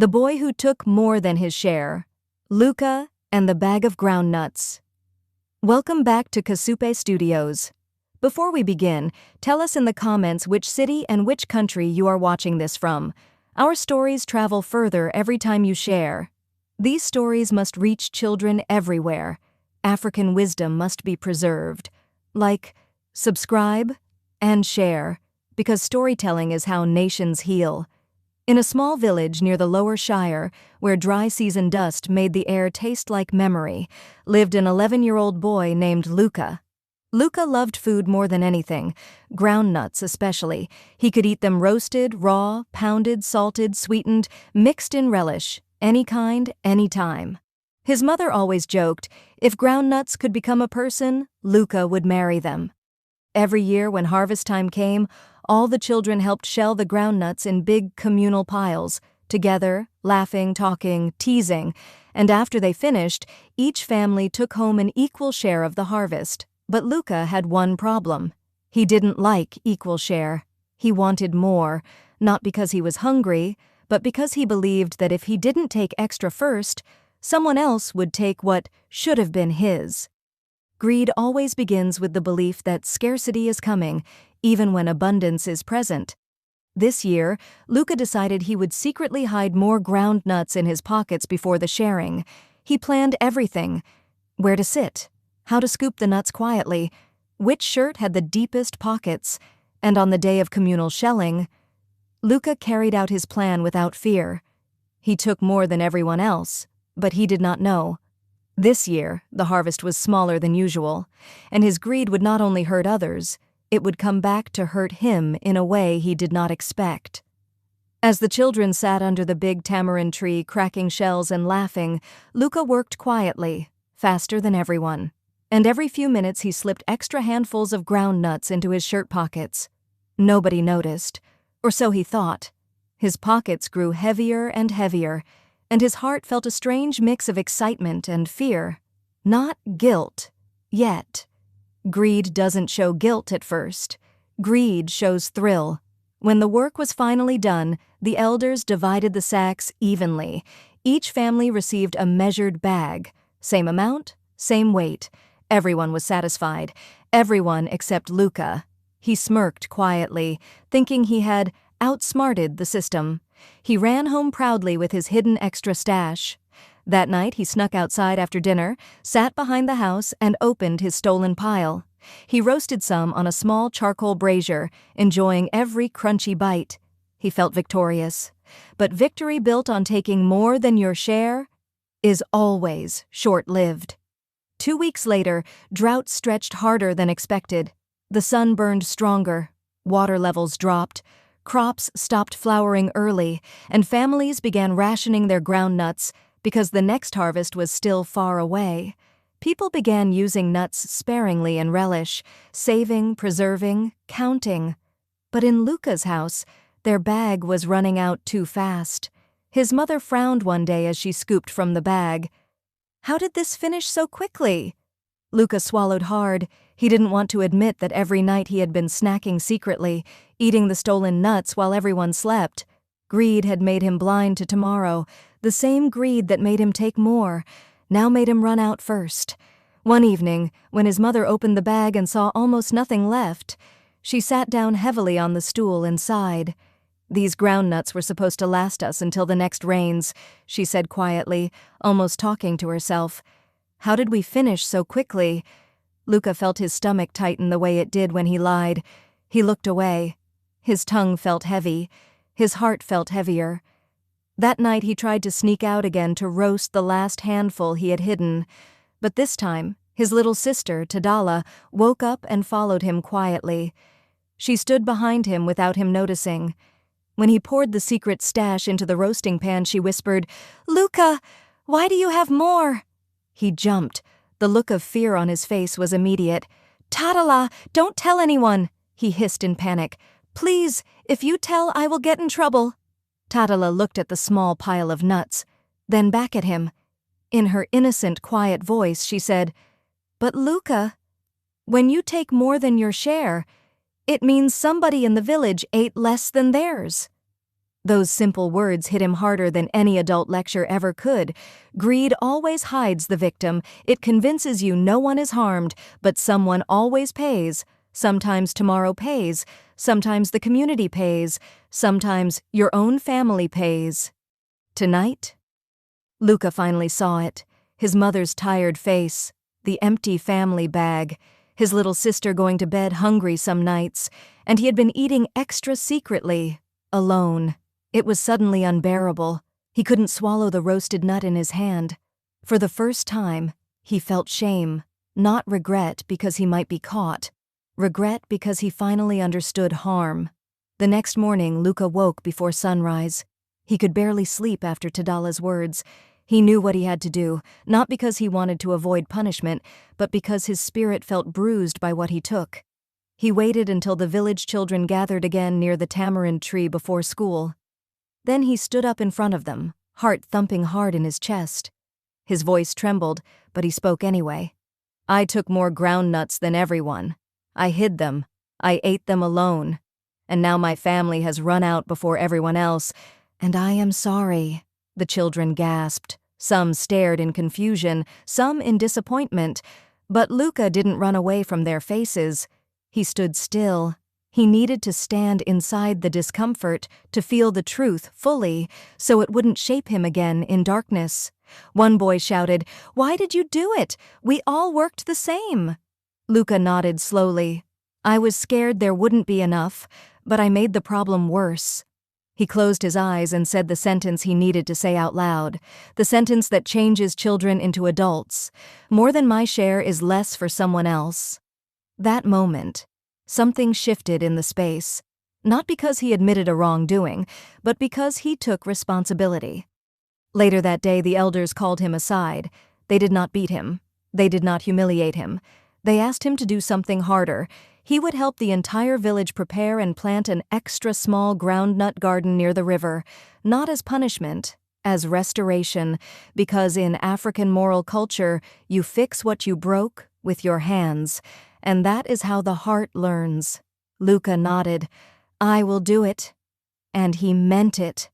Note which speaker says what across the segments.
Speaker 1: The Boy Who Took More Than His Share, Luka and the Bag of Groundnuts. Welcome back to Kasupe Studios. Before we begin, tell us in the comments which city and which country you are watching this from. Our stories travel further every time you share. These stories must reach children everywhere. African wisdom must be preserved. Like, subscribe, and share, because storytelling is how nations heal. In a small village near the Lower Shire, where dry season dust made the air taste like memory, lived an 11-year-old boy named Luka. Luka loved food more than anything, groundnuts especially. He could eat them roasted, raw, pounded, salted, sweetened, mixed in relish, any kind, any time. His mother always joked, if groundnuts could become a person, Luka would marry them. Every year when harvest time came, all the children helped shell the groundnuts in big communal piles, together, laughing, talking, teasing, and after they finished, each family took home an equal share of the harvest. But Luka had one problem. He didn't like equal share. He wanted more, not because he was hungry, but because he believed that if he didn't take extra first, someone else would take what should have been his. Greed always begins with the belief that scarcity is coming, even when abundance is present. This year, Luka decided he would secretly hide more groundnuts in his pockets before the sharing. He planned everything: where to sit, how to scoop the nuts quietly, which shirt had the deepest pockets, and on the day of communal shelling, Luka carried out his plan without fear. He took more than everyone else, but he did not know. This year, the harvest was smaller than usual, and his greed would not only hurt others, it would come back to hurt him in a way he did not expect. As the children sat under the big tamarind tree cracking shells and laughing, Luka worked quietly, faster than everyone, and every few minutes he slipped extra handfuls of groundnuts into his shirt pockets. Nobody noticed, or so he thought. His pockets grew heavier and heavier, and his heart felt a strange mix of excitement and fear. Not guilt, yet. Greed doesn't show guilt at first. Greed shows thrill. When the work was finally done, the elders divided the sacks evenly. Each family received a measured bag. Same amount, same weight. Everyone was satisfied. Everyone except Luka. He smirked quietly, thinking he had outsmarted the system. He ran home proudly with his hidden extra stash. That night he snuck outside after dinner, sat behind the house, and opened his stolen pile. He roasted some on a small charcoal brazier, enjoying every crunchy bite. He felt victorious. But victory built on taking more than your share is always short-lived. 2 weeks later, drought stretched harder than expected. The sun burned stronger. Water levels dropped. Crops stopped flowering early, and families began rationing their groundnuts because the next harvest was still far away. People began using nuts sparingly in relish, saving, preserving, counting. But in Luka's house, their bag was running out too fast. His mother frowned one day as she scooped from the bag. "How did this finish so quickly?" Luka swallowed hard. He didn't want to admit that every night he had been snacking secretly, eating the stolen nuts while everyone slept. Greed had made him blind to tomorrow. The same greed that made him take more, now made him run out first. One evening, when his mother opened the bag and saw almost nothing left, she sat down heavily on the stool and sighed. "These groundnuts were supposed to last us until the next rains," she said quietly, almost talking to herself. "How did we finish so quickly?" Luka felt his stomach tighten the way it did when he lied. He looked away. His tongue felt heavy. His heart felt heavier. That night he tried to sneak out again to roast the last handful he had hidden. But this time, his little sister, Tadala, woke up and followed him quietly. She stood behind him without him noticing. When he poured the secret stash into the roasting pan, she whispered, "Luka, why do you have more?" He jumped. The look of fear on his face was immediate. "Tadala, don't tell anyone," he hissed in panic. "Please, if you tell, I will get in trouble." Tadala looked at the small pile of nuts, then back at him. In her innocent, quiet voice, she said, "But Luka, when you take more than your share, it means somebody in the village ate less than theirs." Those simple words hit him harder than any adult lecture ever could. Greed always hides the victim. It convinces you no one is harmed, but someone always pays. Sometimes tomorrow pays. Sometimes the community pays. Sometimes your own family pays. Tonight? Luka finally saw it. His mother's tired face, the empty family bag, his little sister going to bed hungry some nights, and he had been eating extra secretly, alone. It was suddenly unbearable. He couldn't swallow the roasted nut in his hand. For the first time, he felt shame, not regret because he might be caught. Regret because he finally understood harm. The next morning, Luka woke before sunrise. He could barely sleep after Tadala's words. He knew what he had to do, not because he wanted to avoid punishment, but because his spirit felt bruised by what he took. He waited until the village children gathered again near the tamarind tree before school. Then he stood up in front of them, heart thumping hard in his chest. His voice trembled, but he spoke anyway. I took more groundnuts than everyone. I hid them. I ate them alone. And now my family has run out before everyone else, and I am sorry. The children gasped. Some stared in confusion, some in disappointment. But Luka didn't run away from their faces. He stood still. He needed to stand inside the discomfort, to feel the truth fully, so it wouldn't shape him again in darkness. One boy shouted, "Why did you do it? We all worked the same." Luka nodded slowly. I was scared there wouldn't be enough, but I made the problem worse. He closed his eyes and said the sentence he needed to say out loud, the sentence that changes children into adults. More than my share is less for someone else. That moment, something shifted in the space, not because he admitted a wrongdoing, but because he took responsibility. Later that day, the elders called him aside. They did not beat him. They did not humiliate him. They asked him to do something harder. He would help the entire village prepare and plant an extra small groundnut garden near the river, not as punishment, as restoration, because in African moral culture, you fix what you broke with your hands, and that is how the heart learns. Luka nodded. I will do it. And he meant it.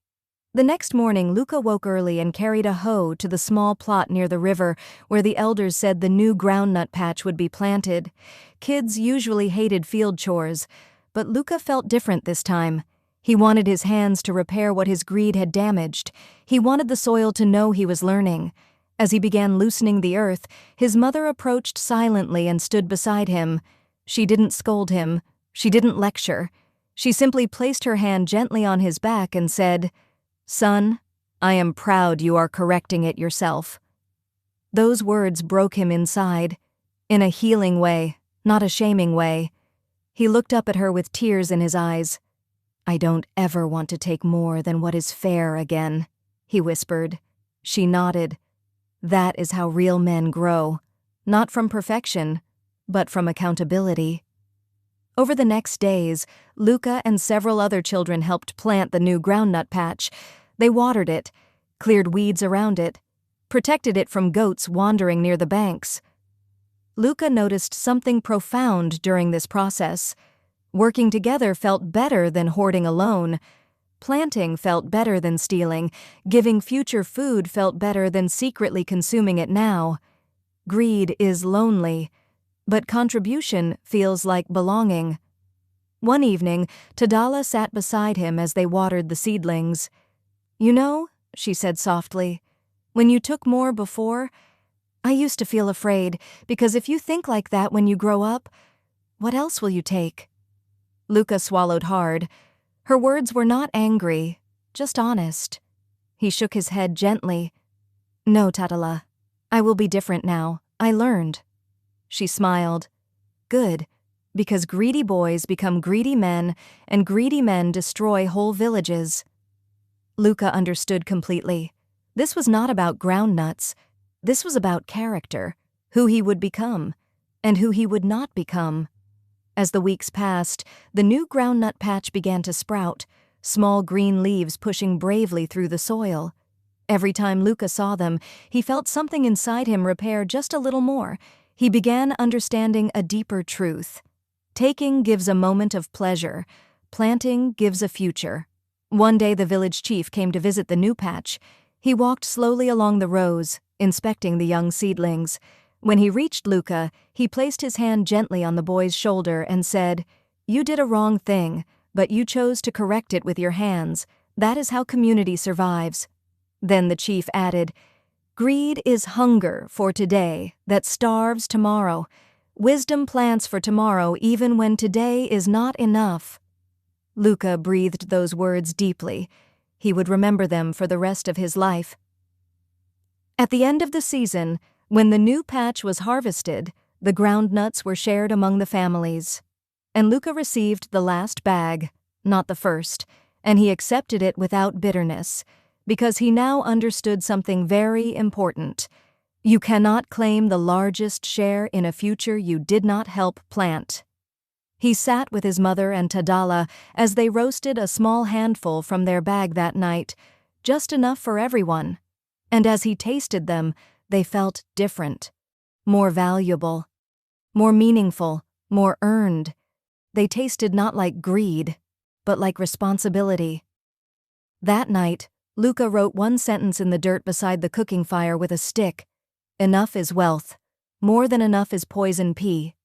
Speaker 1: The next morning, Luka woke early and carried a hoe to the small plot near the river where the elders said the new groundnut patch would be planted. Kids usually hated field chores, but Luka felt different this time. He wanted his hands to repair what his greed had damaged. He wanted the soil to know he was learning. As he began loosening the earth, his mother approached silently and stood beside him. She didn't scold him. She didn't lecture. She simply placed her hand gently on his back and said, Son, I am proud you are correcting it yourself. Those words broke him inside, in a healing way, not a shaming way. He looked up at her with tears in his eyes. I don't ever want to take more than what is fair again, he whispered. She nodded. That is how real men grow, not from perfection, but from accountability. Over the next days, Luka and several other children helped plant the new groundnut patch. They watered it, cleared weeds around it, protected it from goats wandering near the banks. Luka noticed something profound during this process. Working together felt better than hoarding alone. Planting felt better than stealing. Giving future food felt better than secretly consuming it now. Greed is lonely, but contribution feels like belonging. One evening, Tadala sat beside him as they watered the seedlings. You know, she said softly, when you took more before, I used to feel afraid, because if you think like that when you grow up, what else will you take? Luka swallowed hard. Her words were not angry, just honest. He shook his head gently. No, Tadala, I will be different now. I learned. She smiled. Good, because greedy boys become greedy men, and greedy men destroy whole villages. Luka understood completely. This was not about groundnuts. This was about character, who he would become, and who he would not become. As the weeks passed, the new groundnut patch began to sprout, small green leaves pushing bravely through the soil. Every time Luka saw them, he felt something inside him repair just a little more. He began understanding a deeper truth. Taking gives a moment of pleasure. Planting gives a future. One day the village chief came to visit the new patch. He walked slowly along the rows, inspecting the young seedlings. When he reached Luka, he placed his hand gently on the boy's shoulder and said, "You did a wrong thing, but you chose to correct it with your hands. That is how community survives." Then the chief added, "Greed is hunger for today that starves tomorrow. Wisdom plants for tomorrow even when today is not enough." Luka breathed those words deeply. He would remember them for the rest of his life. At the end of the season, when the new patch was harvested, the groundnuts were shared among the families. And Luka received the last bag, not the first, and he accepted it without bitterness, because he now understood something very important. You cannot claim the largest share in a future you did not help plant. He sat with his mother and Tadala as they roasted a small handful from their bag that night, just enough for everyone. And as he tasted them, they felt different, more valuable, more meaningful, more earned. They tasted not like greed, but like responsibility. That night, Luka wrote one sentence in the dirt beside the cooking fire with a stick. "Enough is wealth. More than enough is poison pea."